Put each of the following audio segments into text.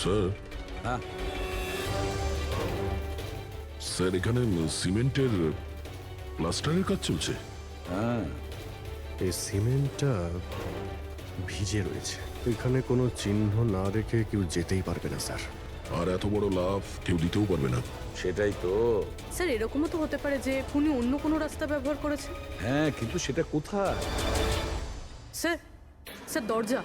Sir, হ্যাঁ, sir এখানে সিমেন্টের প্লাস্টারের কাজ চলছে। হ্যাঁ, এই সিমেন্টটা ভিজে রয়েছে, এখানে কোনো চিহ্ন না রেখে কেউ যেতেই পারবে না স্যার। আর এত বড় লাভ কেউ দিতেও পারবে না। সেটাই তো। স্যার এরকমও তো হতে পারে যে উনি অন্য কোনো রাস্তা ব্যবহার করেছে। হ্যাঁ, কিন্তু সেটা কোথায়? স্যার, স্যার দরজা।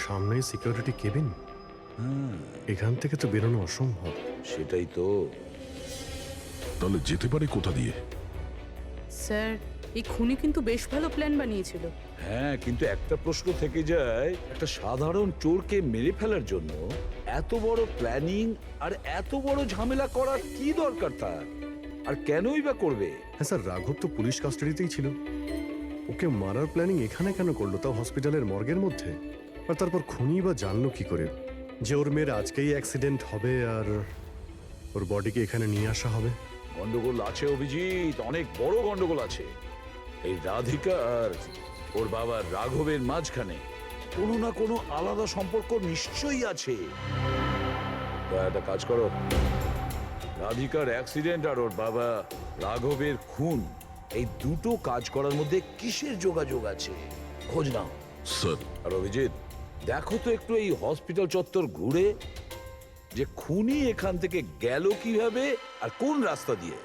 সামনেই সিকিউরিটি কেবিন, এখান থেকে তো বেরোনো অসম্ভব। সেটাই তো। তাহলে যেতে পারে কোথা দিয়ে? স্যার এই খুনি কিন্তু বেশ ভালো প্ল্যান বানিয়েছিল। হ্যাঁ, কিন্তু একটা প্রশ্ন থেকে যায়, একটা সাধারণ চোরকে মেরে ফেলার জন্য এত বড় প্ল্যানিং আর এত বড় ঝামেলা করার কি দরকার তার? আর কেনই বা করবে? হ্যাঁ স্যার, রাঘব তো পুলিশ কাস্টাডিতেই ছিল, ওকে মারার প্ল্যানিং এখানে কেন করলো, তাও হসপিটালের মর্গের মধ্যে? আর তারপর খুনি বা জানলো কি করে যে ওর মেয়ের আজকেই অ্যাক্সিডেন্ট হবে আর ওর বডিকে এখানে নিয়ে আসা হবে? গন্ডগোল আছে অভিজিৎ, অনেক বড় গন্ডগোল আছে। এই রাধিকা আর ওর বাবার রাঘবের মাঝখানে কোনো না কোনো আলাদা সম্পর্ক নিশ্চয়ই আছে। তা একটা কাজ করো, রাধিকার অ্যাক্সিডেন্ট আর ওর বাবা রাঘবের খুন, এই দুটো কাজ করার মধ্যে কিসের যোগাযোগ আছে খোঁজ নাও। স্যার, আর অভিজিৎ, দেখো তো একটু এই হসপিটাল চত্বর ঘুরে যে খুনি এখান থেকে গেল কিভাবে আর কোন রাস্তা দিয়ে।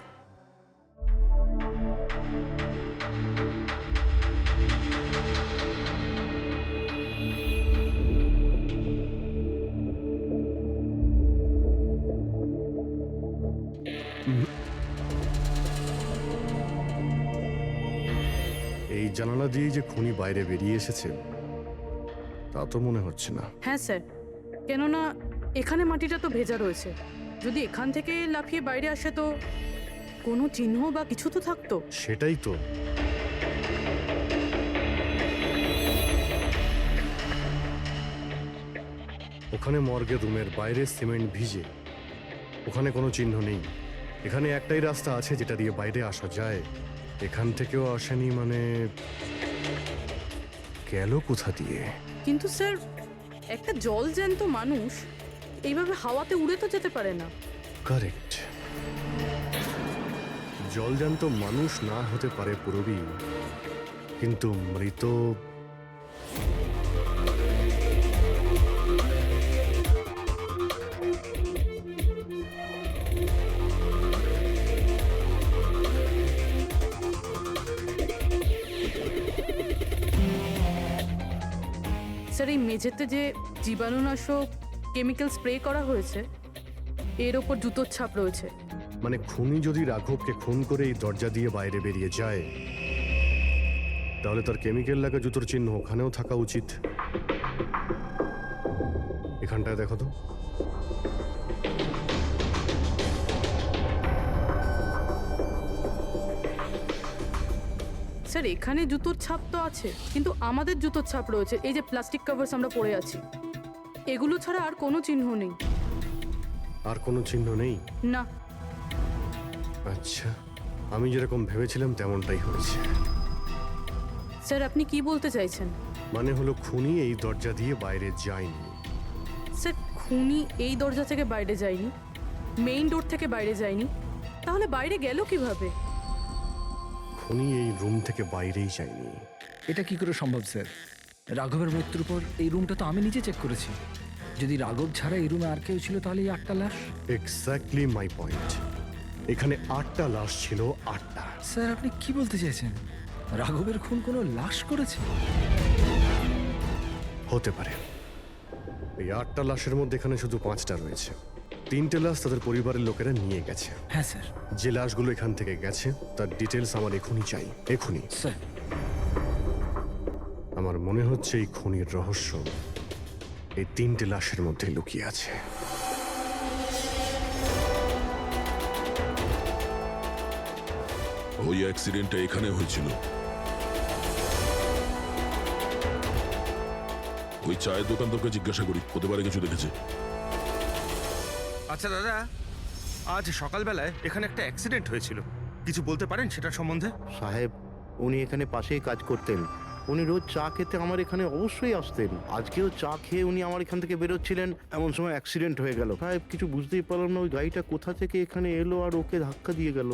এই জানালা দিয়েই যে খুনি বাইরে বেরিয়ে এসেছে তা তো মনে হচ্ছে না। হ্যাঁ স্যার, কেননা এখানে মাটিটা তো ভেজা রয়েছে। যদি এখান থেকে লাফিয়ে বাইরে আসে তো কোনো চিহ্ন বা কিছু তো থাকতো। সেটাই তো। ওখানে মর্গের রুমের বাইরে সিমেন্ট ভিজে, ওখানে কোনো চিহ্ন নেই। এখানে একটাই রাস্তা আছে যেটা দিয়ে বাইরে আসা যায়, এখান থেকেও আসেনি, মানে গেল কোথা দিয়ে? কিন্তু স্যার একটা জল জ্যান্ত মানুষ এইভাবে হাওয়াতে উড়ে তো যেতে পারে না। কারেক্ট, জলজান্ত মানুষ না হতে পারে পুরবী, কিন্তু মৃত। স্যার এই মেঝেতে যে জীবাণুনাশক কেমিক্যাল স্প্রে করা হয়েছে, এর ওপর জুতোর ছাপ রয়েছে। মানে খুনি যদি রাঘবকে খুন করে এই দরজা দিয়ে বাইরে বেরিয়ে যায়, তাহলে তার কেমিক্যাল লাগা জুতোর চিহ্ন ওখানেও থাকা উচিত। এখানটায় দেখো তো। স্যার এখানে জুতোর ছাপ তো আছে, কিন্তু আমাদের জুতোর ছাপ রয়েছে। এই যে প্লাস্টিক কভার্স আমরা পরে আছি, এগুলো ছাড়া আর কোনো চিহ্ন নেই। আর কোনো চিহ্ন নেই? না। আচ্ছা, আমি যেরকম ভেবেছিলাম তেমনটাই হয়েছে। স্যার আপনি কি বলতে চাইছেন? মানে হলো খুনি এই দরজা দিয়ে বাইরে যায়নি। স্যার খুনি এই দরজা থেকে বাইরে যায়নি, মেইন ডোর থেকে বাইরে যায়নি, তাহলে বাইরে গেল কিভাবে? খুনি এই রুম থেকে বাইরেই যায়নি। এটা কি করে সম্ভব স্যার? রাঘবের মৃত্যুর পর এই রুমটা তো আমি নিজে চেক করেছি। যদি রাঘব ছাড়া এই রুমে আর কেউ ছিল তাহলে এই 8টা লাশ। Exactly my point. এখানে 8টা লাশ ছিল, 8টা। স্যার আপনি কি বলতে চাইছেন? রাঘবের খুন কোনো লাশ করেছে? হতে পারে। এই 8টা লাশের মধ্যে এখানে শুধু 5টা রয়েছে। 3টে লাশ তাদের পরিবারের লোকেরা নিয়ে গেছে। হ্যাঁ স্যার। যে লাশগুলো এখান থেকে গেছে তার ডিটেলস আমার এখনই চাই, এখনই। স্যার আমার মনে হচ্ছে এই খুনির রহস্য এই 3টে লাশের মধ্যে লুকিয়ে আছে। ওই অ্যাক্সিডেন্টটা এখানে হয়েছিল। ওই চায়ের দোকানদারকে জিজ্ঞাসা করি, হতে পারে কিছু দেখেছে। আচ্ছা দাদা, আজ সকালবেলায় এখানে একটা অ্যাক্সিডেন্ট হয়েছিল, কিছু বলতে পারেন সেটার সম্বন্ধে? সাহেব, উনি এখানে পাশেই কাজ করতেন। উনি রোজ চা খেতে আমার এখানে অবশ্যই আসতেন। আজকেও চা খেয়ে উনি আমার এখান থেকে বেরোচ্ছিলেন, এমন সময় অ্যাক্সিডেন্ট হয়ে গেল। সাহেব, কিছু বুঝতেই পারলাম না ওই গাড়িটা কোথা থেকে এখানে এলো আর ওকে ধাক্কা দিয়ে গেল।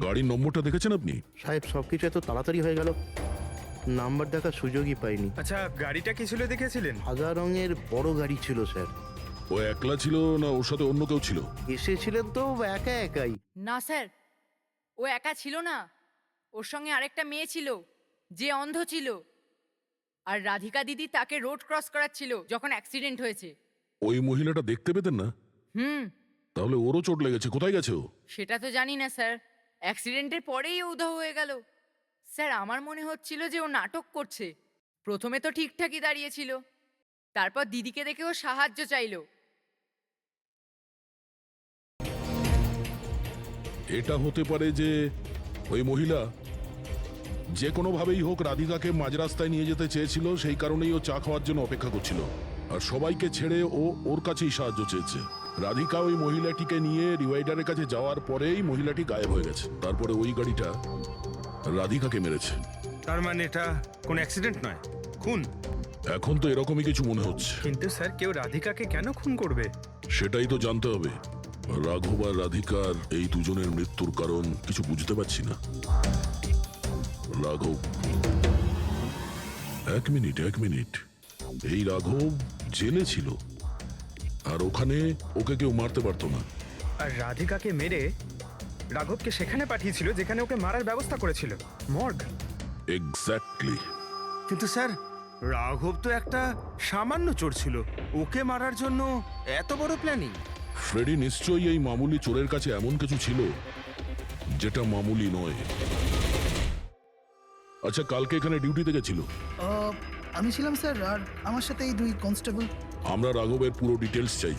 গাড়ির নম্বরটা দেখেছেন আপনি? সাহেব, সবকিছু এত তাড়াতাড়ি হয়ে গেল, নাম্বার দেখার সুযোগই পাইনি। আচ্ছা, গাড়িটা কি ছিল দেখেছিলেন? সাদা রঙের বড় গাড়ি ছিল স্যার। ও একলা ছিল না ওর সাথে অন্য কেউ ছিল? এসেছিলেন তো একা একাই। না স্যার, ও একা ছিল না, ওর সঙ্গে আরেকটা মেয়ে ছিল যে অন্ধ ছিল, আর রাধিকা দিদি তাকে রোড ক্রস করাচ্ছিল যখন অ্যাক্সিডেন্ট হয়েছে। ওই মহিলাটা দেখতে পেতেন না? হুম, তাহলে ওরও চোট লেগেছে, কোথায় গেছে ও? সেটা তো জানি না স্যার, অ্যাক্সিডেন্টের পরেই ও উধাও হয়ে গেল। স্যার, আমার মনে হচ্ছিল যে ও নাটক করছে। প্রথমে তো ঠিকঠাকই দাঁড়িয়েছিল, তারপর দিদিকে দেখে ও সাহায্য চাইলো। এটা হতে পারে যে ওই মহিলা যে কোনোভাবেই হোক রাধিকাকে মাঝ রাস্তায় নিয়ে যেতে চেয়েছিল, সেই কারণেই ও চা খাওয়ার জন্য অপেক্ষা করছিল, আর সবাইকে ছেড়ে ও ওর কাছেই সাহায্য চেয়েছে। রাধিকা ওই মহিলাটিকে নিয়ে ডিভাইডারের কাছে যাওয়ার পরেই মহিলাটি গায়েব হয়ে গেছে। তারপরে ওই গাড়িটা রাধিকাকে মেরেছে। তার মানে এটা কোনো অ্যাক্সিডেন্ট নয়, খুন। এখন তো এরকমই কিছু মনে হচ্ছে। কিন্তু স্যার, কেউ রাধিকাকে কেন খুন করবে? সেটাই তো জানতে হবে। রাঘব আর রাধিকার এই দুজনের মৃত্যুর কারণ কিছু বুঝতে পারছি না। রাঘব, এক মিনিট, এই রাঘব জেলে ছিল, আর ওখানে ওকে কেউ মারতে পারতো না। আর রাধিকাকে মেরে রাঘবকে সেখানে পাঠিয়েছিল যেখানে ওকে মারার ব্যবস্থা করেছিল, মর্গ। এক্স্যাক্টলি। কিন্তু স্যার, রাঘব তো একটা সামান্য চোর ছিল, ওকে মারার জন্য এত বড় প্ল্যানিং? ফ্রেডি নিশ্চয়ই এই মামুলি চোরের কাছে এমন কিছু ছিল যেটা মামুলি নয়। আচ্ছা, কালকে এখানে ডিউটিতে গেছিল? আমি ছিলাম স্যার, আর আমার সাথে এই দুই কনস্টেবল। আমরা রাঘবের পুরো ডিটেলস চাই।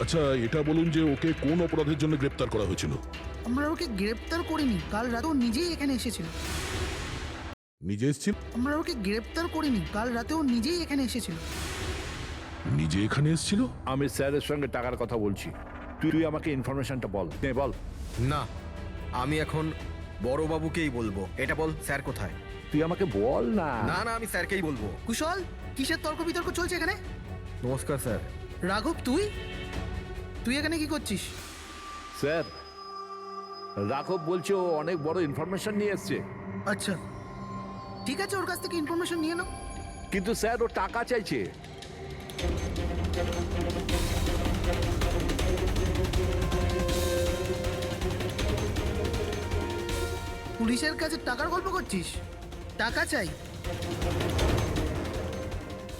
আচ্ছা, এটা বলুন যে ওকে কোন অপরাধের জন্য গ্রেপ্তার করা হয়েছিল? আমরা ওকে গ্রেপ্তার করিনি, কাল রাতেও নিজেই এখানে এসেছিল। নিজে এসেছিল? আমরা ওকে গ্রেপ্তার করিনি, কাল রাতেও নিজেই এখানে এসেছিল। নিজে এখানে এসেছিল? আমি স্যারের সঙ্গে টাকার কথা বলছি, তুই আমাকে ইনফরমেশনটা বল। বল। না, আমি এখন বড়বাবুকেই বলবো। এটা বল, স্যার কোথায়? তুই আমাকে বল না। না না, আমি স্যারকেই বলবো। কুশল, কিসের তর্ক বিতর্ক চলছে এখানে? নমস্কার স্যার। রাঘব, তুই এখানে কি করছিস? স্যার, রাঘব বলছে ও অনেক বড় ইনফরমেশন নিয়ে এসছে। আচ্ছা, ঠিক আছে, ওর কাছ থেকে ইনফরমেশন নিয়ে নাও। কিন্তু স্যার, ও টাকা চাইছে। পুলিশের কাছে টাকার গল্প করছিস? টাকা চাই?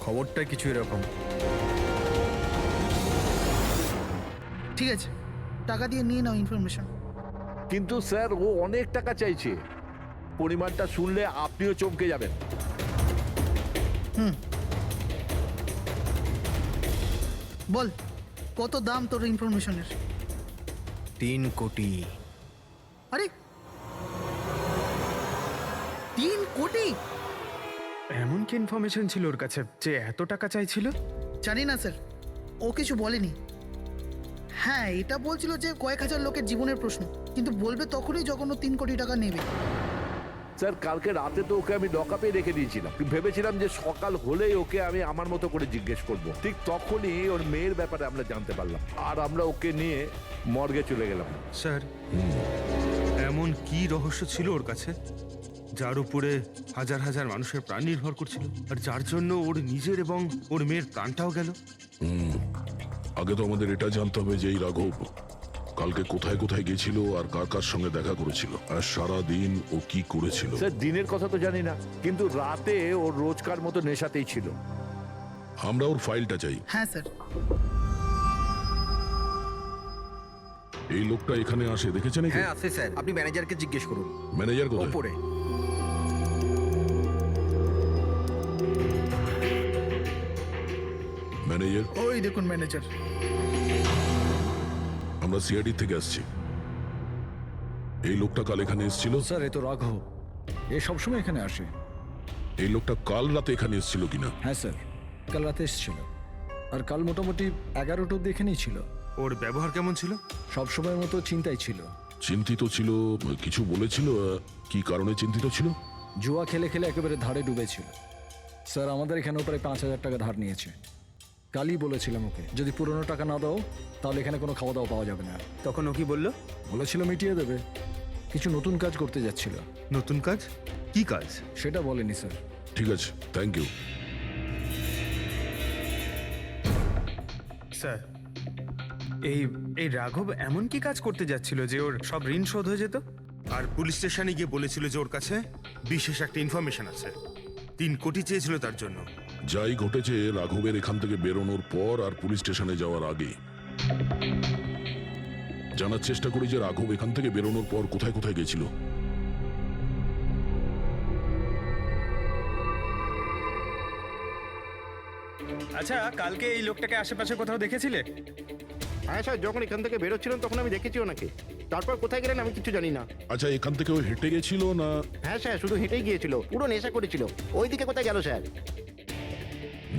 খবরটা কিছু এরকম। ঠিক আছে, টাকা দিয়ে নিয়ে নাও ইনফরমেশন। কিন্তু স্যার, ও অনেক টাকা চাইছে। পরিমাণটা শুনলে আপনিও চমকে যাবেন। বল, কত দাম তোর ইনফরমেশনের? 3 কোটি। আরে, 3 কোটি? এমন কি ইনফরমেশন ছিল ওর কাছে যে এত টাকা চাইছিল? জানি না স্যার, ও কিছু বলেনি। হ্যাঁ, এটা বলছিল যে কয়েক হাজার লোকের জীবনের প্রশ্ন, কিন্তু বলবে তখনই যখন ও 3 কোটি টাকা নেবে। স্যার, কালকে রাতে তো ওকে আমি লকআপে রেখে দিয়েছিলাম। ভেবেছিলাম যে সকাল হলেই ওকে আমি আমার মতো করে জিজ্ঞেস করব। ঠিক তখনই ওর মেয়ের ব্যাপারে আমরা জানতে পারলাম, আর আমরা ওকে নিয়ে মর্গে চলে গেলাম। স্যার, এমন কি রহস্য ছিল ওর কাছে যার উপরে হাজার হাজার মানুষের প্রাণ নির্ভর করছিল, আর যার জন্য ওর নিজের এবং ওর মেয়ের প্রাণটাও গেল? আগে তো আমাদের এটা জানতে হবে যে এই রাঘব কালকে কোথায় কোথায় গেছিল আর কার কার সঙ্গে দেখা করেছিল, আর সারা দিন ও কি করেছিল। স্যার, দিনের কথা তো জানি না, কিন্তু রাতে ওর রোজকার মতো নেশাতেই ছিল। আমরা ওর ফাইলটা চাই। হ্যাঁ স্যার। এই লোকটা এখানে আসে দেখেছেন? হ্যাঁ আছে স্যার, আপনি ম্যানেজারকে জিজ্ঞেস করুন। ম্যানেজার কোথায়? ওপরে। ম্যানেজার? ওই দেখুন ম্যানেজার। আমরা সিআইডি থেকে আসছি। এই লোকটা কাল এখানে এসেছিল? স্যার, এ তো রাঘব, এ সবসময় এখানে আসে। এই লোকটা কাল রাতে এখানে এসেছিল কিনা? হ্যাঁ স্যার, কাল রাতে এসেছিল, আর কাল মোটামুটি 11টা অব্দি এখানেই ছিল। ওর ব্যবহার কেমন ছিল? সবসময়ের মতো চিন্তাই ছিল। চিন্তিত ছিল? কিছু বলেছিল? কি কারণে চিন্তিত ছিল? জুয়া খেলে খেলে একেবারে ধারে ডুবেছিল। স্যার আমাদের এখানেও প্রায় 5,000 টাকা ধার নিয়েছে। কালই বলেছিলাম ওকে, যদি পুরনো টাকা না দাও তাহলে এখানে কোনো খাওয়া দাওয়া পাওয়া যাবে না। তখন ও কি বললো? বলেছিল মিটিয়ে দেবে। কিছু নতুন কাজ করতে যাচ্ছিল। নতুন কাজ? কি কাজ? সেটা বলেনি স্যার। ঠিক আছে, থ্যাংক ইউ। স্যার, এই রাঘব এমন কি কাজ করতে যাচ্ছিল যে ওর সব ঋণ শোধ হয়ে যেত? আর পুলিশ স্টেশনে গিয়ে বলেছিল যে ওর কাছে বিশেষ একটা ইনফরমেশন আছে, 3 কোটি চেয়েছিল তার জন্য। যাই ঘটেছে রাঘবের এখান থেকে বেরোনোর পর আর পুলিশ স্টেশনে যাওয়ার আগে জানার চেষ্টা করি যে রাঘব এখান থেকে বেরোনোর পর কোথায় কোথায় গেছিল। আচ্ছা, কালকে এই লোকটাকে আশেপাশে কোথাও দেখেছিলে? হ্যাঁ স্যার, যখন এখান থেকে বেরোচ্ছিলাম তখন আমি দেখেছি ওনাকে। তারপর কোথায় গেলেন আমি কিছু জানি না। আচ্ছা, এখান থেকে ও হেঁটে গেছিল না? হ্যাঁ স্যার, শুধু হেঁটেই গিয়েছিল, পুরো নেশা করেছিল। ওইদিকে কোথায় গেল স্যার?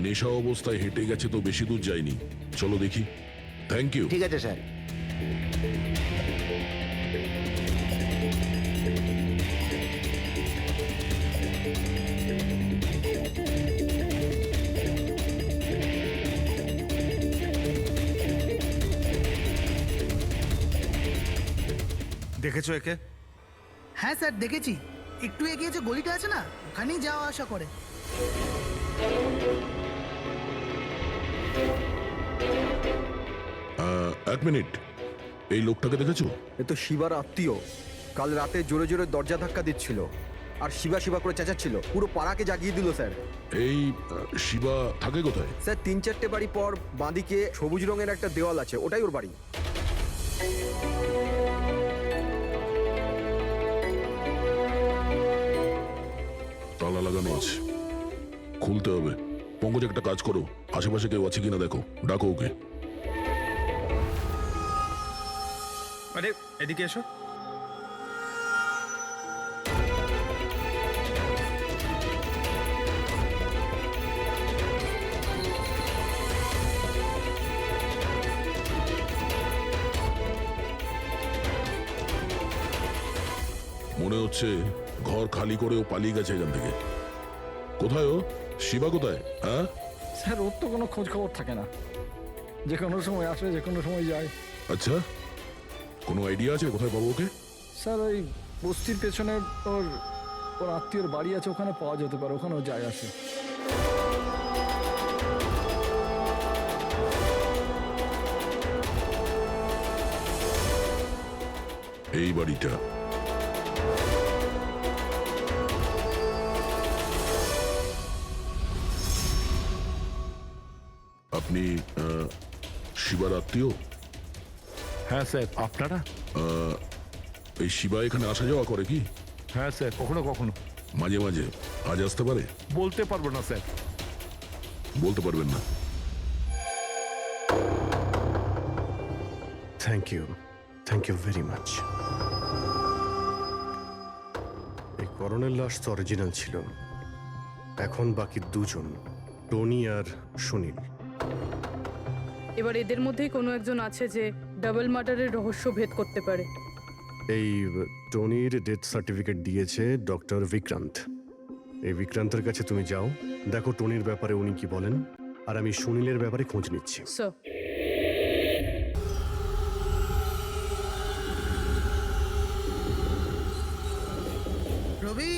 নেশা অবস্থায় হেঁটে গেছে তো বেশি দূর যায়নি। চলো দেখি। Thank you. ঠিক আছে স্যার। দেখেছো একে? হ্যাঁ স্যার, দেখেছি। একটু এগিয়ে যে গলিটা আছে না, ওখানেই যাওয়া আসা করে। এক মিনিট, এই লোকটাকে দেখেছো? এ তো শিবার আত্মীয়। কাল রাতে জোরে জোরে দরজা ধাক্কা দিচ্ছিল আর শিবা শিবা করে চেঁচাচ্ছিল, পুরো পাড়াকে জাগিয়ে দিল স্যার। এই শিবা থাকে কোথায়? স্যার 3-4টে বাড়ি পর বাঁদিকে সবুজ রঙের একটা দেওয়াল আছে, ওটাই ওর বাড়ি। তালা লাগানো আছে, খুলতে হবে। পঙ্কজ একটা কাজ করো, আশেপাশে কেউ আছে কিনা দেখো, ডাকো ওকে। আরে এদিকে এসো। মনে হচ্ছে ঘর খালি করে ও পালিয়ে গেছে এখান থেকে। কোথায় ও? শিবা কোথায়? হ্যাঁ স্যার ওর তো কোনো খোঁজ খবর থাকে না, যে কোনো সময় আসে যে কোনো সময় যায়। আচ্ছা, কোনো আইডিয়া আছে কোথায় পাবো ওকে? স্যার ওই বস্তির পেছনে ওর ওর আত্মীয়র বাড়ি আছে, ওখানে পাওয়া যেতে পারে, ওখানেও যায় আসে। এই বাড়িটা। আপনি শিবার আত্মীয়? হ্যাঁ স্যার। আপনারা? এই শিবা এখানে আসা যাওয়া করে কি? হ্যাঁ স্যার, কখনো কখনো। মাঝে মাঝে। আজ আসতে পারে? বলতে পারবো না স্যার। বলতে পারবেন না? Thank you very much. এই করণের লাশ তো অরিজিনাল ছিল। এখন বাকি 2 জন, টনি আর সুনীল। এবার এদের মধ্যেই কোনো একজন আছে যে ডাবল মার্ডারের রহস্য ভেদ করতে পারে। এই টনির ডেথ সার্টিফিকেট দিয়েছে ডক্টর বিক্রান্ত। এই বিক্রান্তের কাছে তুমি যাও, দেখো টনির ব্যাপারে উনি কি বলেন, আর আমি সুনীলের ব্যাপারে খোঁজ নিচ্ছি। স্যার, রবি,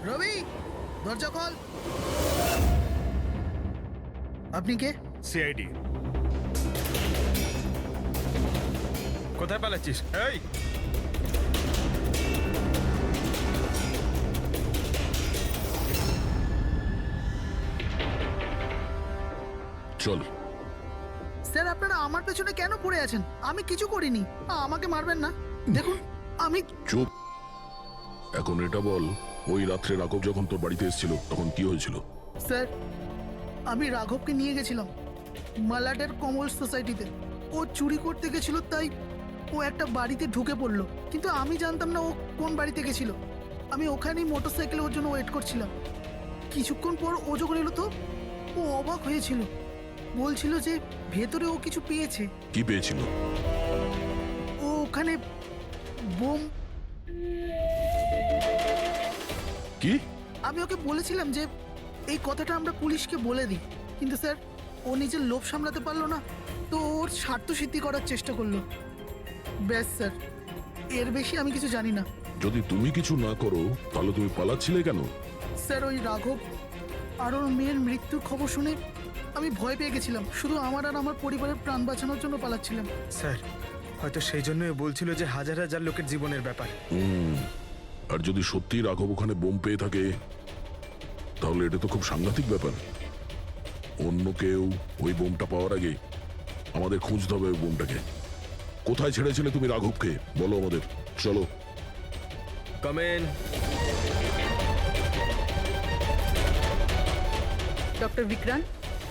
রবি, দরজা খোল। আপনি কে? সিআইডি। কোথায় পালাচ্ছিস? এই চল। স্যার, আপনারা আমার পেছনে কেন পড়ে আছেন? আমি কিছু করিনি। আমাকে মারবেন না। দেখুন আমি। চুপ। এখন এটা বল, ওই রাত্রে রাঘব যখন তোর বাড়িতে এসেছিল তখন কি হয়েছিল? স্যার, আমি রাঘবকে নিয়ে গেছিলাম মালাডের কমল সোসাইটিতে। ও চুরি করতে গেছিল, তাই ও একটা বাড়িতে ঢুকে পড়লো, কিন্তু আমি জানতাম না ও কোন বাড়িতে গেছিল। আমি ওখানেই মোটরসাইকেলে ওর জন্য ওয়েট করছিলাম। কিছুক্ষণ পর ও যখন এলো তো ও অবাক হয়েছিল। বলছিল যে ভেতরে ও কিছু পেয়েছে। কি পেয়েছিল? ও ওখানে বোম। কি? আমি ওকে বলেছিলাম যে এই কথাটা আমরা পুলিশকে বলে দিই, কিন্তু স্যার ও নিজের লোভ সামলাতে পারলো না, তো ওর স্বার্থ সিদ্ধি করার চেষ্টা করলো। ব্যাস স্যার, এর বেশি আমি কিছু জানি না। যদি তুমি কিছু না করো তাহলে তুমি পালাচ্ছিলে কেন? স্যার ওই রাঘব আর ওর মেয়ের মৃত্যুর খবর শুনে আমি ভয় পেয়ে গেছিলাম, শুধু আমার আর আমার পরিবারের প্রাণ বাঁচানোর জন্য পালাচ্ছিলাম। স্যার হয়তো সেই জন্যই বলছিল যে হাজার হাজার লোকের জীবনের ব্যাপার। আর যদি সত্যি রাঘব ওখানে বোম পেয়ে থাকে তাহলে এটা তো খুব সাংঘাতিক ব্যাপার। অন্য কেউ ওই বোমটা পাওয়ার আগে আমাদের খুঁজতে হবে ওই বোমটাকে। কোথায় ছেড়েছিলে তুমি রাঘবকে বলো আমাদের। চলো। কমেন। ডক্টর বিক্রান্ত,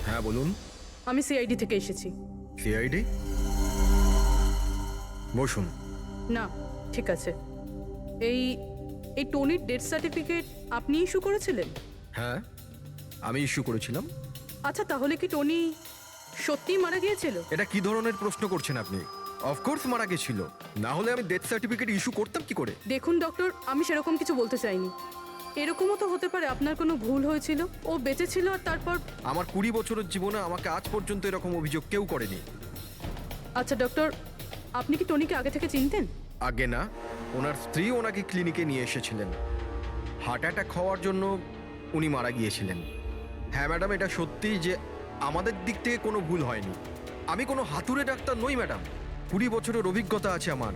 হ্যাঁ বলুন। আমি সিআইডি থেকে এসেছি। সিআইডি? বসুন। না, ঠিক আছে। এই এই টনির ডেথ সার্টিফিকেট আপনি ইস্যু করেছিলেন? হ্যাঁ, আমি ইস্যু করেছিলাম। আচ্ছা, তাহলে কি টনি সত্যিই মারা গিয়েছিল? এটা কি ধরনের প্রশ্ন করছেন আপনি? অফকোর্স মারা গেছিল, না হলে আমি ডেথ সার্টিফিকেট ইস্যু করতাম কি করে? দেখুন ডক্টর, আমি সেরকম কিছু বলতে চাইনি। এরকমও তো হতে পারে আপনার কোনো ভুল হয়েছিল, ও বেঁচে ছিল আর তারপর। আমার 20 বছরের জীবনে আমাকে আজ পর্যন্ত এরকম অভিযোগ কেউ করেনি। আচ্ছা ডক্টর, আপনি কি টনিকে আগে থেকে চিনতেন? আগে না, ওনার স্ত্রী ওনাকে ক্লিনিকে নিয়ে এসেছিলেন। হার্ট অ্যাটাক হওয়ার জন্য উনি মারা গিয়েছিলেন। হ্যাঁ ম্যাডাম, এটা সত্যি যে আমাদের দিক থেকে কোনো ভুল হয়নি। আমি কোনো হাতুড়ে ডাক্তার নই ম্যাডাম। 20 বছরের অভিজ্ঞতা আছে আমার।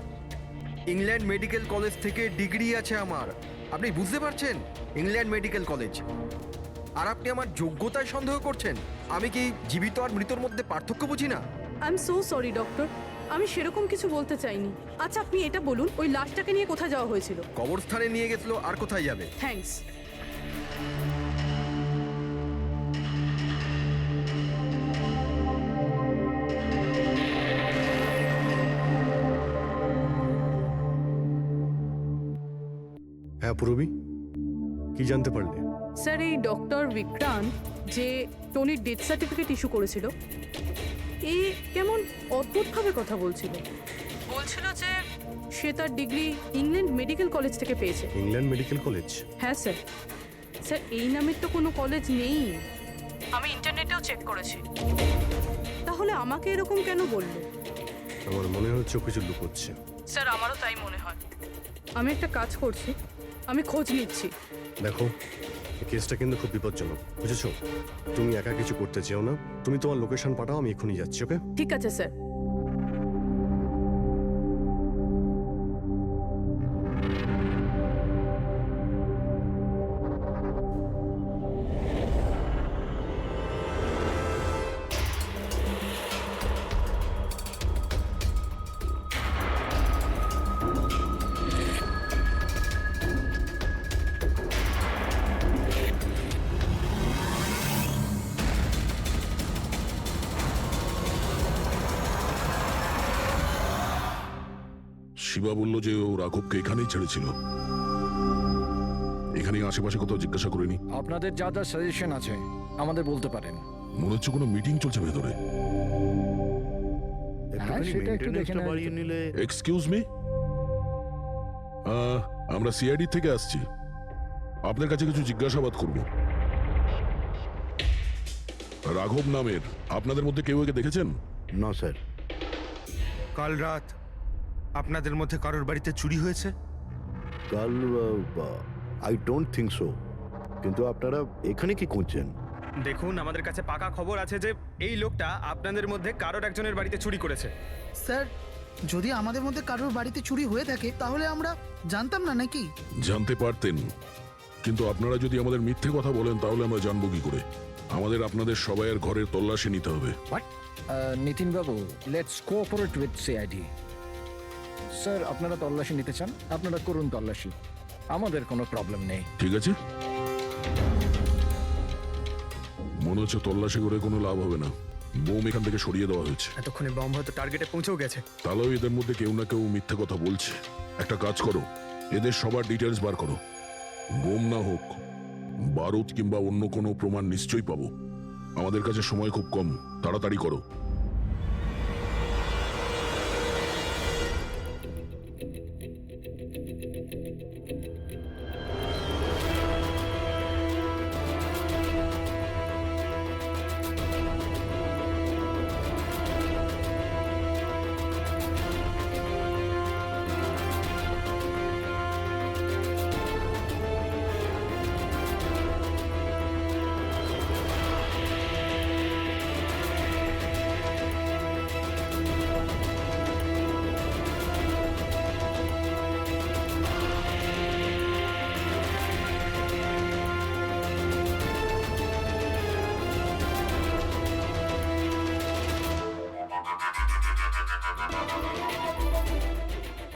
ইংল্যান্ড মেডিকেল কলেজ থেকে ডিগ্রি আছে আমার। আপনি বুঝতে পারছেন? England medical college. আর আপনি আমার যোগ্যতায় সন্দেহ করছেন? আমি কি জীবিত আর মৃতর মধ্যে পার্থক্য বুঝি না? I am so sorry doctor, আমি সেরকম কিছু বলতে চাইনি। আচ্ছা, আপনি এটা বলুন, ওই লাশটাকে নিয়ে কোথায় যাওয়া হয়েছিল? কবরস্থানে নিয়ে গেছিল, আর কোথায় যাবে? থ্যাঙ্কস। হ্যাঁ পূরবী, কি জানতে পারলে? স্যার, এই ডক্টর বিক্রান্ত যে টনির ডেথ সার্টিফিকেট ইস্যু করেছিল, এ কেমন অদ্ভুতভাবে কথা বলছিল। বলছিল যে সে তার ডিগ্রি ইংল্যান্ড মেডিকেল কলেজ থেকে পেয়েছে। England medical college? হ্যাঁ স্যার। স্যার, এই নামের তো কোনো কলেজ নেই, আমি ইন্টারনেটেও চেক করেছি। তাহলে আমাকে এরকম কেন বললো? আমার মনে হচ্ছে ও কিছু লুকোচ্ছে। স্যার, আমারও তাই মনে হয়। আমি একটা কাজ করছি, আমি খোঁজ নিচ্ছি। দেখো, এই কেসটা কিন্তু খুব বিপজ্জনক, বুঝেছো? তুমি একা কিছু করতে চেও না। তুমি তোমার লোকেশন পাঠাও, আমি এখনই যাচ্ছি। ওকে? ঠিক আছে স্যার। শিবা বলল যে ও রাঘবকে এখানেই ছেড়েছিল। এখানেই আশেপাশে কোথাও জিজ্ঞাসা করিনি? আপনাদের যা যা সাজেশন আছে আমাদের বলতে পারেন। মনে হচ্ছে কোনো মিটিং চলছে ভেতরে। একটুখানি সেটা একটু দেখে মেইনটেনেন্সটা নেওয়া বাড়িয়ে যেত। নিলে। এক্সকিউজ মি, আমরা সিআইডি থেকে আসছি, আপনার কাছে কিছু জিজ্ঞাসাবাদ করব। রাঘব নামের আপনাদের মধ্যে কেউ একে দেখেছেন? না স্যার। কাল রাত আপনাদের মধ্যে কারোর বাড়িতে চুরি হয়েছে? কাল আই ডোন্ট থিঙ্ক সো। কিন্তু আপনারা এখানে কি করছেন? দেখুন, আমাদের কাছে পাকা খবর আছে যে এই লোকটা আপনাদের মধ্যে কারোর একজনের বাড়িতে চুরি করেছে। স্যার, যদি আমাদের মধ্যে কারোর বাড়িতে চুরি হয়ে থাকে তাহলে আমরা জানতাম না নাকি? জানতে পারতেন, কিন্তু আপনারা যদি আমাদের মিথ্যে কথা বলেন তাহলে আমরা জানবো কি করে? আমাদের আপনাদের সবাইয়ের ঘরের তল্লাশি নিতে হবে। নিতিন বাবু, let's cooperate with CID. Sir, আপনারা তল্লাশি নিতে চান, আপনারা করুন তল্লাশি, আমাদের কোনো প্রবলেম নেই। ঠিক আছে, মনে হচ্ছে তল্লাশি করে কোনো লাভ হবে না। বোম এখান থেকে সরিয়ে দেওয়া হয়েছে। এতক্ষণে বম হয়তো টার্গেটে পৌঁছেও গেছে। তাহলেও এদের মধ্যে কেউ না কেউ মিথ্যে কথা বলছে। একটা কাজ করো, এদের সবার ডিটেলস বার করো। বোম না হোক, বারুদ কিংবা অন্য কোনো প্রমাণ নিশ্চয়ই পাবো। আমাদের কাছে সময় খুব কম, তাড়াতাড়ি করো।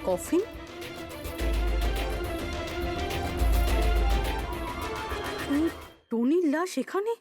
কফিন? টনির লাশ এখানে?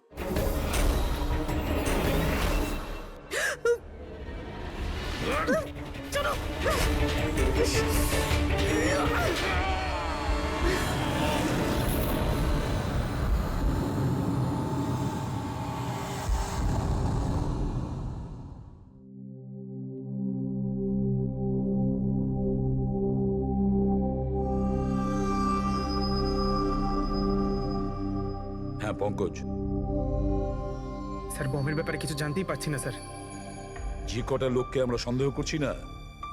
হ্যাঁ পঙ্কজ, স্যার বমের ব্যাপারে কিছু জানতেই পারছি না স্যার। যে কটা লোককে আমরা সন্দেহ করছি না,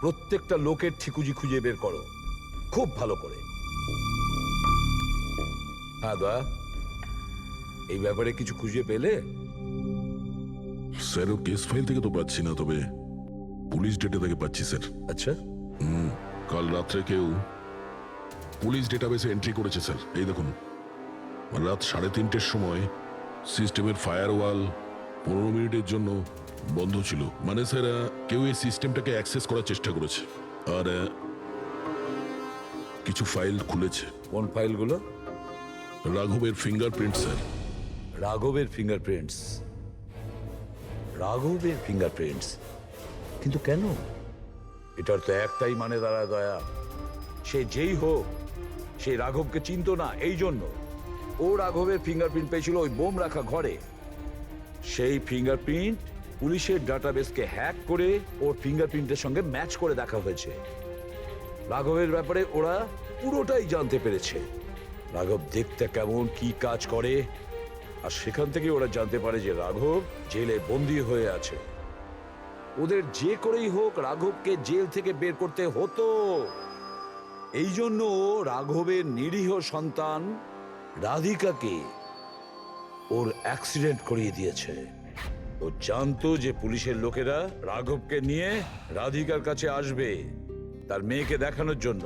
প্রত্যেকটা লোকের ঠিকুজি খুঁজে বের করো খুব ভালো করে। হ্যাঁ দা, এই ব্যাপারে কিছু খুঁজে পেলে? স্যার, ও কেস ফাইল থেকে তো পাচ্ছি না, তবে পুলিশ ডেটা থেকে পাচ্ছি স্যার। আচ্ছা, কাল রাত্রে কেউ পুলিশ ডেটাবেসে এন্ট্রি করেছে স্যার। এই দেখুন, রাত 3:30-র সময় সিস্টেমের ফায়ারওয়াল 15 মিনিটের জন্য বন্ধ ছিল। মানে স্যার, কেউ এই সিস্টেমটাকে অ্যাক্সেস করার চেষ্টা করেছে আর কিছু ফাইল খুলেছে। কোন ফাইলগুলো? রাঘবের ফিঙ্গারপ্রিন্ট স্যার। রাঘবের ফিঙ্গারপ্রিন্টস? রাঘবের ফিঙ্গারপ্রিন্টস? কিন্তু কেন? এটার তো একটাই মানে দাঁড়ায় দয়া, সে যেই হোক সে রাঘবকে চিনতো না, এই জন্য ও রাঘবের ফিঙ্গারপ্রিন্ট পেয়েছিল ওই বোম রাখা ঘরে। সেই ফিঙ্গারপ্রিন্ট পুলিশের ডাটাবেসকে হ্যাক করে ওর ফিঙ্গারপ্রিন্টের সঙ্গে ম্যাচ করে দেখা হয়েছে। রাঘবের ব্যাপারে ওরা পুরোটাই জানতে পেরেছে, রাঘব দেখতে কেমন, কি কাজ করে, আর সেখান থেকে ওরা জানতে পারে যে রাঘব জেলে বন্দী হয়ে আছে। ওদের যে করেই হোক রাঘবকে জেল থেকে বের করতে হতো। এই জন্য রাঘবের নিরীহ সন্তান রাধিকাকে ওর অ্যাক্সিডেন্ট করিয়ে দিয়েছে। ও জানতো যে পুলিশের লোকেরা রাঘবকে নিয়ে রাধিকার কাছে আসবে তার মেয়েকে দেখানোর জন্য।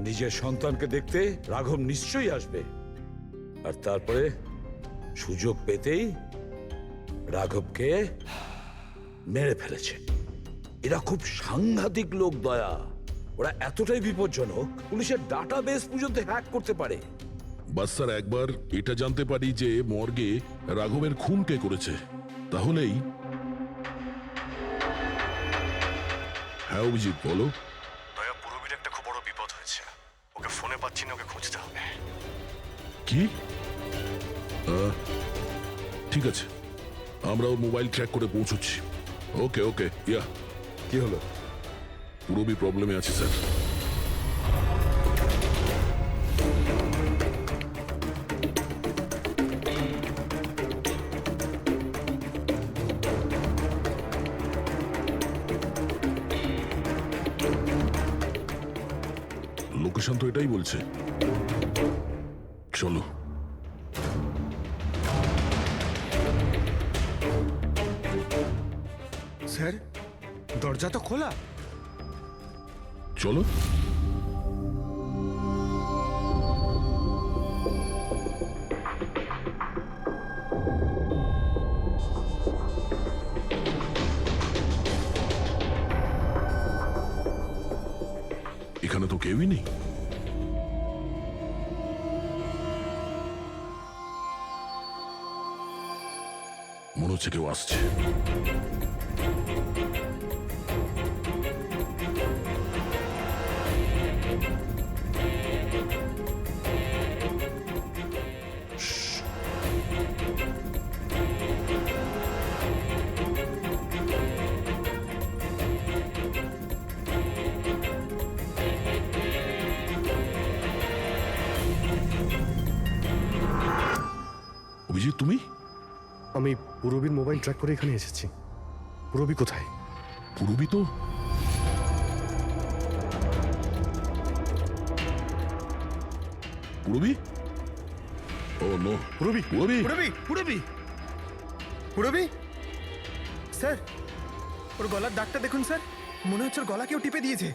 নিজের সন্তানকে দেখতে রাঘব নিশ্চয়ই আসবে, আর তারপরে সুযোগ পেতেই রাঘবকে মেরে ফেলেছে। এরা খুব সাংঘাতিক লোক দয়া, ওরা এতটাই বিপজ্জনক পুলিশের ডাটাবেস পর্যন্ত হ্যাক করতে পারে। বাস স্যার, একবার এটা জানতে পারি যে মর্গে রাঘবের খুন কে করেছে, তাহলেই। হ্যাঁ অভিজিৎ, বলো। দয়া, পুরবীর একটা খুব বড় বিপদ হয়েছে, ওকে ফোনে পাচ্ছি না, ওকে খুঁজতে হবে। কি? ঠিক আছে, আমরা ওর মোবাইল ট্র্যাক করে পৌঁছচ্ছি। ওকে ওকে, ইয়া। কি হলো? পুরবী প্রবলেমে আছে স্যার। লোকেশন তো এটাই বলছে, চলো। স্যার, দরজা তো খোলা। চলো। এখানে তো কেউই নেই। মনে হচ্ছে কেউ আসছে। অভিজিৎ তুমি? আমি পুরবীর মোবাইল ট্র্যাক করে এখানে এসেছি। পুরবী কোথায়? পুরবী তো পুরবী? ও নো, পুরবী পুরবী পুরবি পুরবি পুরবি স্যার, ওর গলার দাগটা দেখুন স্যার, মনে হচ্ছে ওর গলা কেউ টিপে দিয়েছে।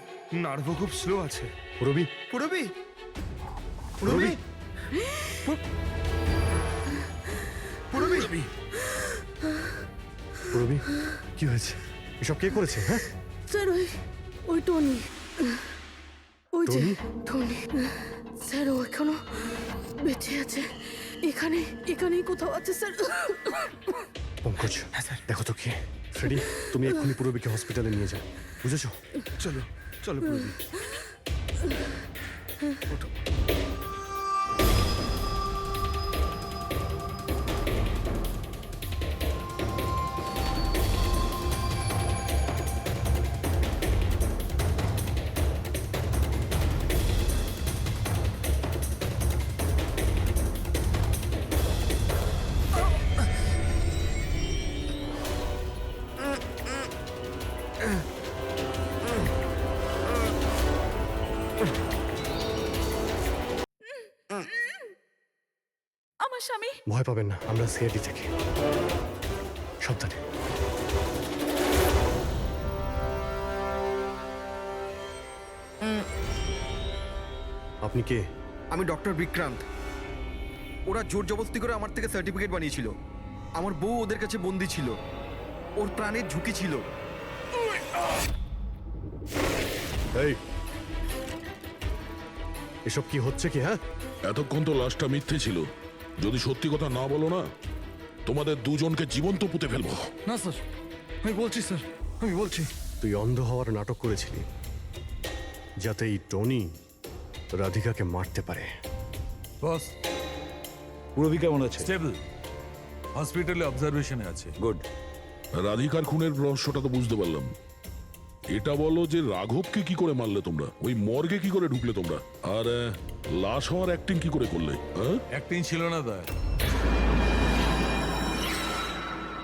নার্ভ খুব স্লো আছে। পুরবী পুরবি পুরবি পুরবি পুরবী কি হয়েছে? এসব কে করেছে? হ্যাঁ স্যার ওই টনি, ওই যে টনি? টনি স্যার, ও এখনো বেঁচে আছে। এখানেই কোথাও আছে স্যার। পঙ্কজ, দেখো তো কে। ফ্রেডি, তুমি এক্ষুনি পুরবীকে হসপিটালে নিয়ে যাও, বুঝেছো? চলো চলো পুরবি। আমার স্বামী। ভয় পাবেন না, আমরা সিআইডি থেকে। সাবধানে। আপনি কে? আমি ডক্টর বিক্রান্ত। ওরা জোর জবরদস্তি করে আমার থেকে সার্টিফিকেট বানিয়েছিল। আমার বউ ওদের কাছে বন্দি ছিল, ওর প্রাণের ঝুঁকি ছিল। এই, এসব কি হচ্ছে কি? হ্যাঁ, এতক্ষণ তো লাশটা মিথ্যে ছিল। যদি সত্যি কথা না বলো না, তোমাদের দুজনকে জীবন্ত পুঁতে ফেলবো। না স্যার, আমি বলছি স্যার, আমি বলছি। তুই অন্ধ হওয়ার নাটক করেছিলি যাতে এই টনি রাধিকাকে মারতে পারে। বস, পুরবী কেমন আছে? স্টেবল, হসপিটালে অবজারভেশনে আছে। গুড। রাধিকার খুনের রহস্যটা তো বুঝতে পারলাম। এটা বলো যে রাঘবকে কি করে মারলে তোমরা? ওই মর্গে কি করে ঢুকলে তোমরা? আর লাশ হওয়ার অ্যাক্টিং কি করে করলে? হ্যাঁ, অ্যাক্টিং ছিল না দা,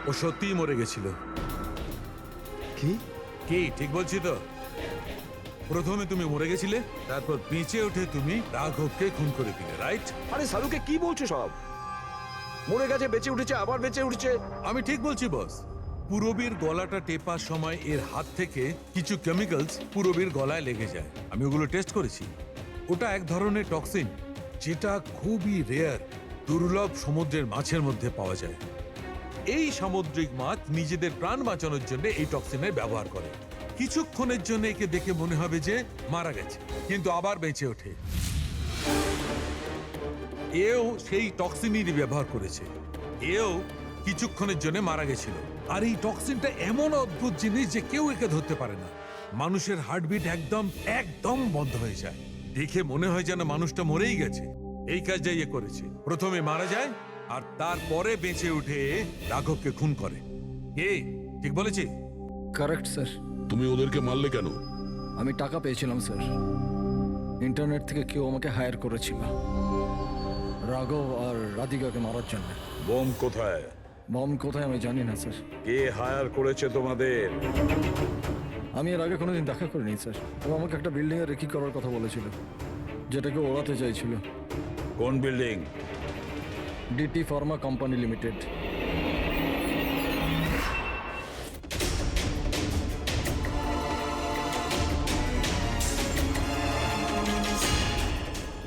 ও সত্যিই মরে গেছিল। কি? কি ঠিক বলছি তো? প্রথমে তুমি মরে গেছিলে, তারপর বেঁচে উঠে তুমি রাঘবকে খুন করে দিলে, রাইট? আরে সালুকে কি বলছো সব? মরে গেছে, বেঁচে উঠেছে, আবার বেঁচে উঠেছে। আমি ঠিক বলছি বস। পুরবীর গলাটা টেপার সময় এর হাত থেকে কিছু কেমিক্যালস পুরবীর গলায় লেগে যায়। আমি ওগুলো টেস্ট করেছি। ওটা এক ধরনের টক্সিন, যেটা খুবই রেয়ার, দুর্লভ সমুদ্রের মাছের মধ্যে পাওয়া যায়। এই সামুদ্রিক মাছ নিজেদের প্রাণ বাঁচানোর জন্য এই টক্সিনের ব্যবহার করে। কিছুক্ষণের জন্য একে দেখে মনে হবে যে মারা গেছে, কিন্তু আবার বেঁচে ওঠে। এও সেই টক্সিনই ব্যবহার করেছে। এও কিছুক্ষণের জন্য মারা গেছিল। আর এই টক্সিনটা এমন অদ্ভুত জিনিস যে কেউ একে ধরতে পারে না। মানুষের হার্টবিট একদম বন্ধ হয়ে যায়। দেখে মনে হয় যেন মানুষটা মরেই গেছে। এই কাজটাই এ করেছে। প্রথমে মারা যায় আর তারপরে বেঁচে উঠে রাঘবকে খুন করে। কে ঠিক বলেছি? Correct sir. তুমি ওদেরকে মারলে কেন? আমি টাকা পেয়েছিলাম স্যার। ইন্টারনেট থেকে কেউ আমাকে হায়ার করেছিল রাঘব আর রাধিকাকে মারার জন্য। বোম কোথায়? বম কোথায় আমি জানি না স্যার। কে হায়ার করেছে তোমাদের? আমি এর আগে কোনোদিন দেখা করিনি স্যার। ও আমাকে একটা বিল্ডিংয়ে রেকি করার কথা বলেছিল, যেটাকে ওড়াতে চাইছিল। কোন building? DT pharma company limited.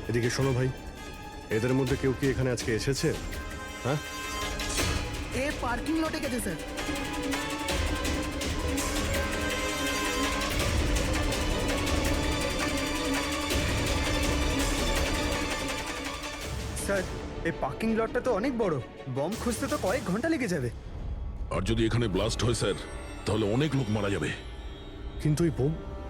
এদিকে শোনো ভাই, এদের মধ্যে কেউ কি এখানে আজকে এসেছে? হ্যাঁ, এ পার্কিং লটে গেছে স্যার। স্যার, এই পার্কিং লটটা তো অনেক বড়, বম খুঁজতে তো কয়েক ঘন্টা লেগে যাবে। আর যদি এখানে ব্লাস্ট হয় স্যার, তাহলে অনেক লোক মারা যাবে। কিন্তু এই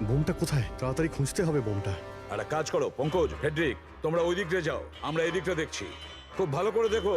বোমটা কোথায়? তাড়াতাড়ি খুঁজতে হবে বোমটা। একটা কাজ করো পঙ্কজ, ফেডরিক, তোমরা ওই দিকটা যাও, আমরা এই দিকটা দেখছি। খুব ভালো করে দেখো।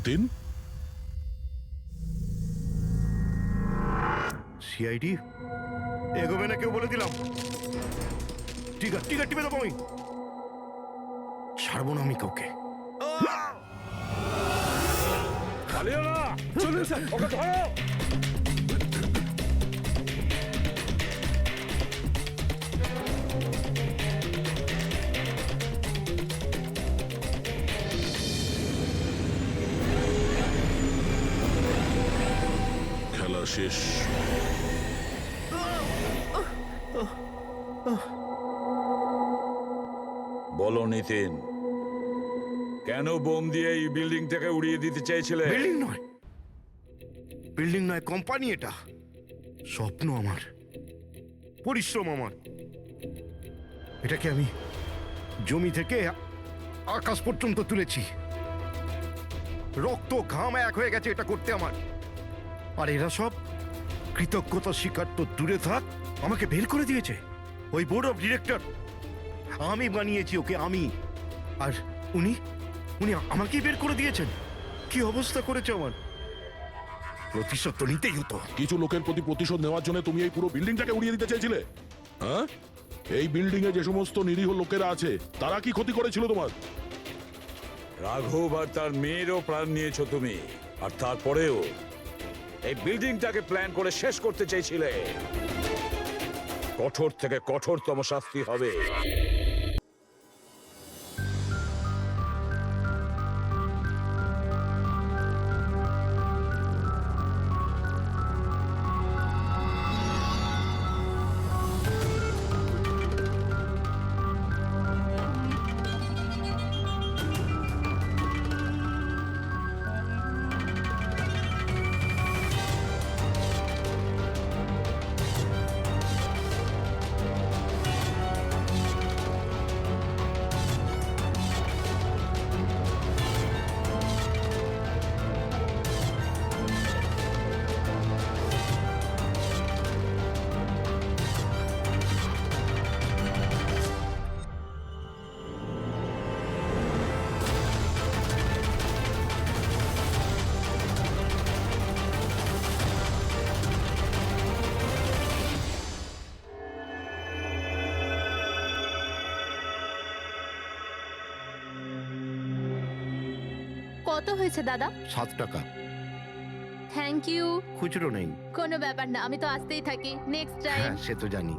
নিতিন, সিআইডি এগোবে না কেউ বলে দিলাম। টিকা টিকা টিপে দেবো আমি, ছাড়বো না আমি কাউকে। চলুন স্যার, ওকে ধরো। খেলা শেষ। বলো নিতিন, কেন বোম দিয়ে এই বিল্ডিংটাকে উড়িয়ে দিতে চেয়েছিলে? বিল্ডিং নয়, বিল্ডিং নয়, কোম্পানি এটা। স্বপ্ন আমার, পরিশ্রম আমার। এটাকে আমি জমি থেকে আকাশ পর্যন্ত তুলেছি, রক্ত ঘাম এক হয়ে গেছে এটা করতে আমার। আর এরা সব কৃতজ্ঞতা স্বীকার তো দূরে থাক, আমাকে বের করে দিয়েছে ওই বোর্ড অফ ডিরেক্টর। আমি বানিয়েছি ওকে, আমি। আর উনি উনি আমাকেই বের করে দিয়েছেন। কি অবস্থা করেছে আমার! প্রতিশোধ তো নিতেই হতো। কিছু লোকের প্রতি প্রতিশোধ নেওয়ার জন্য তুমি এই পুরো বিল্ডিংটাকে উড়িয়ে দিতে চেয়েছিলে? হ্যাঁ, এই বিল্ডিং এ যে সমস্ত নিরীহ লোকেরা আছে তারা কি ক্ষতি করেছিল তোমার? রাঘব আর তার মেয়েরও প্রাণ নিয়েছো তুমি, আর তারপরেও এই বিল্ডিংটাকে প্ল্যান করে শেষ করতে চেয়েছিলে। কঠোর থেকে কঠোরতম শাস্তি হবে। কত হয়েছে দাদা? 7 টাকা। Thank you. খুচরো নেই। কোনো ব্যাপার না, আমি তো আসতেই থাকি। Next time. হ্যাঁ, সে তো জানি।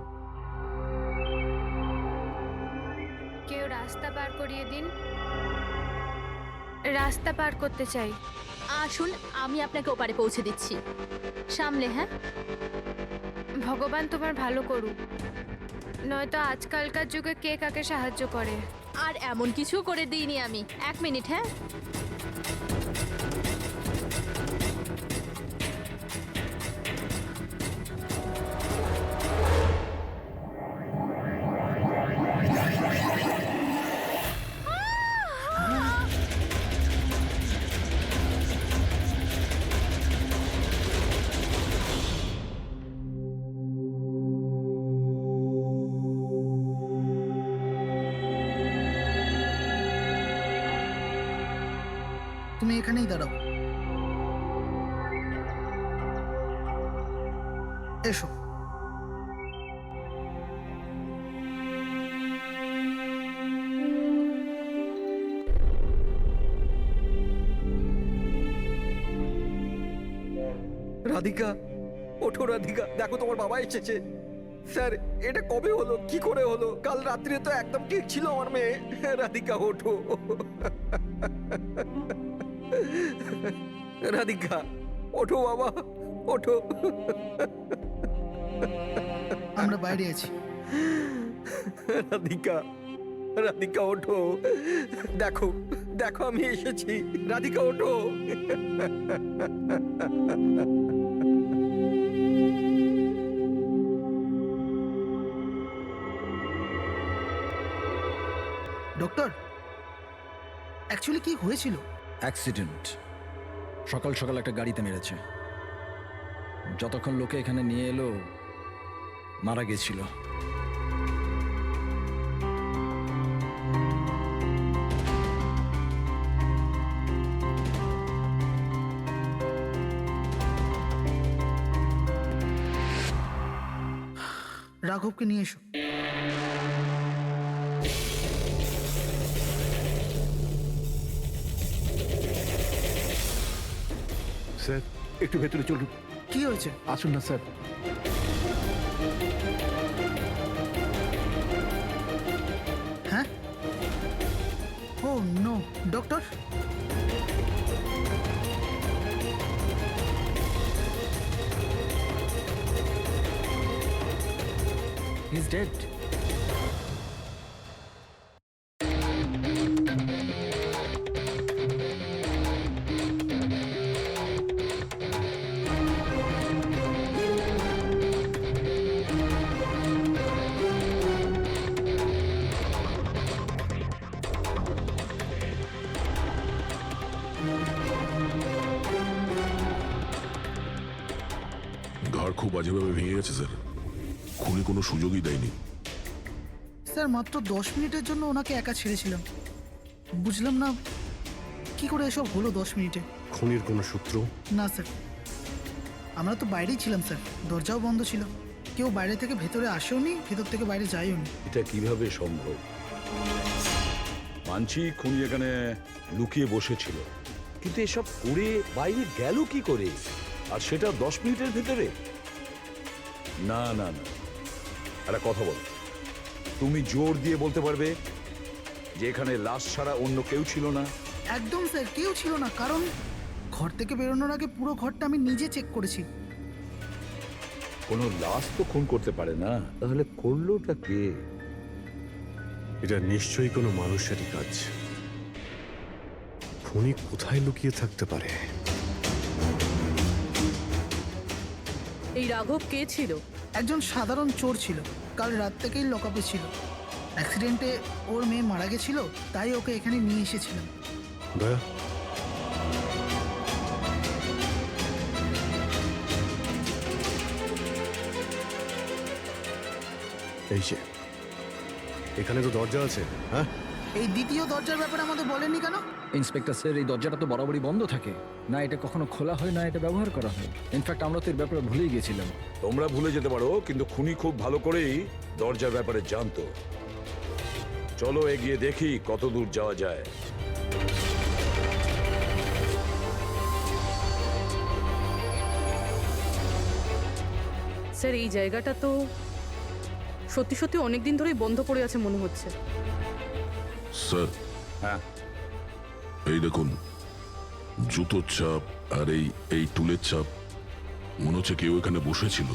কেউ রাস্তা পার করিয়ে দিন। রাস্তা পার করতে চাই। আসুন, আমি আপনাকে ওপারে পৌঁছে দিচ্ছি। সামলে, হ্যাঁ? ভগবান তোমার ভালো করুক, নয়তো আজকালকার যুগে কে কাকে সাহায্য করে। আর এমন কিছু করে দিইনি আমি। 1 মিনিট, হ্যাঁ? তুমি এখানেই দাঁড়াও। এসো। রাধিকা, ওঠো রাধিকা, দেখো তোমার বাবা এসেছে। স্যার, এটা কবে হলো, কি করে হলো? কাল রাত্রে তো একদম ঠিক ছিল আমার মেয়ে। রাধিকা ওঠো। রাধিকা ওঠো বাবা, ওঠো। আমরা বাইরে আছি। রাধিকা, রাধিকা ওঠো। দেখো দেখো আমি এসেছি। রাধিকা ওঠো। ডক্টর, অ্যাকচুয়ালি কি হয়েছিল? অ্যাক্সিডেন্ট। সকাল সকাল একটা গাড়িতে মেরেছে। যতক্ষণ লোকে এখানে নিয়ে এলো মারা গেছিল। রাঘবকে নিয়ে এসো। স্যার একটু ভেতরে চলুন। কি হয়েছে? আসুন না স্যার। হ্যাঁ? Oh no, doctor. He is dead. ঘাড় খুব বাজেভাবে ভেঙে গেছে স্যার। খুনি কোনো সুযোগই দেয়নি। স্যার মাত্র 10 মিনিটের জন্য ওনাকে একা ছেড়েছিলাম। বুঝলাম না কি করে এসব হলো 10 মিনিটে। খুনির কোনো সূত্র? না স্যার, আমরা তো বাইরেই ছিলাম স্যার, দরজাও বন্ধ ছিল। কেউ বাইরে থেকে ভেতরে আসেওনি, ভেতর থেকে বাইরে যায়ও নি। এটা কিভাবে সম্ভব? মানছি খুনি এখানে লুকিয়ে বসেছিল, কিন্তু এসব করে বাইরে গেল কি করে, আর সেটা 10 মিনিটের ভেতরে? না না না, একটা কথা বল, তুমি জোর দিয়ে বলতে পারবে যে এখানে লাশ ছাড়া অন্য কেউ ছিল না? একদম স্যার, কেউ ছিল না। কারণ ঘর থেকে বেরোনোর আগে পুরো ঘরটা আমি নিজে চেক করেছি। কোনো লাশ তো খুন করতে পারে না, তাহলে করলোটা কে? এটা নিশ্চয়ই কোনো মানুষেরই কাজ। খুনি কোথায় লুকিয়ে থাকতে পারে? এই রাঘব কে ছিল? একজন সাধারণ চোর ছিল, কাল রাত থেকেই লকআপে ছিল। অ্যাক্সিডেন্টে ওর মেয়ে মারা গেছিল, তাই ওকে এখানে নিয়ে এসেছিলাম। দয়া, এই যে এখানে তো দরজা আছে। হ্যাঁ, এই দ্বিতীয় দরজার ব্যাপারে আমাদের বলেননি কেন? ইন্সপেক্টর স্যার, এই দরজাটা তো বরাবরই বন্ধ থাকে, না এটা কখনো খোলা হয় না এটা ব্যবহার করা হয়। ইনফ্যাক্ট আমরা তো এর ব্যাপারে ভুলেই গেছিলাম। তোমরা ভুলে যেতে পারো, কিন্তু খুনি খুব ভালো করেই দরজার ব্যাপারে জানতো। চলো এগিয়ে দেখি কত দূর যাওয়া যায়। স্যার এই জায়গাটা তো সত্যি সত্যি অনেকদিন ধরেই বন্ধ পড়ে আছে মনে হচ্ছে। স্যার, হ্যাঁ, এই দেখুন, জুতোর ছাপ আর এই টুলের ছাপ। মনে হচ্ছে কেউ এখানে বসেছিল।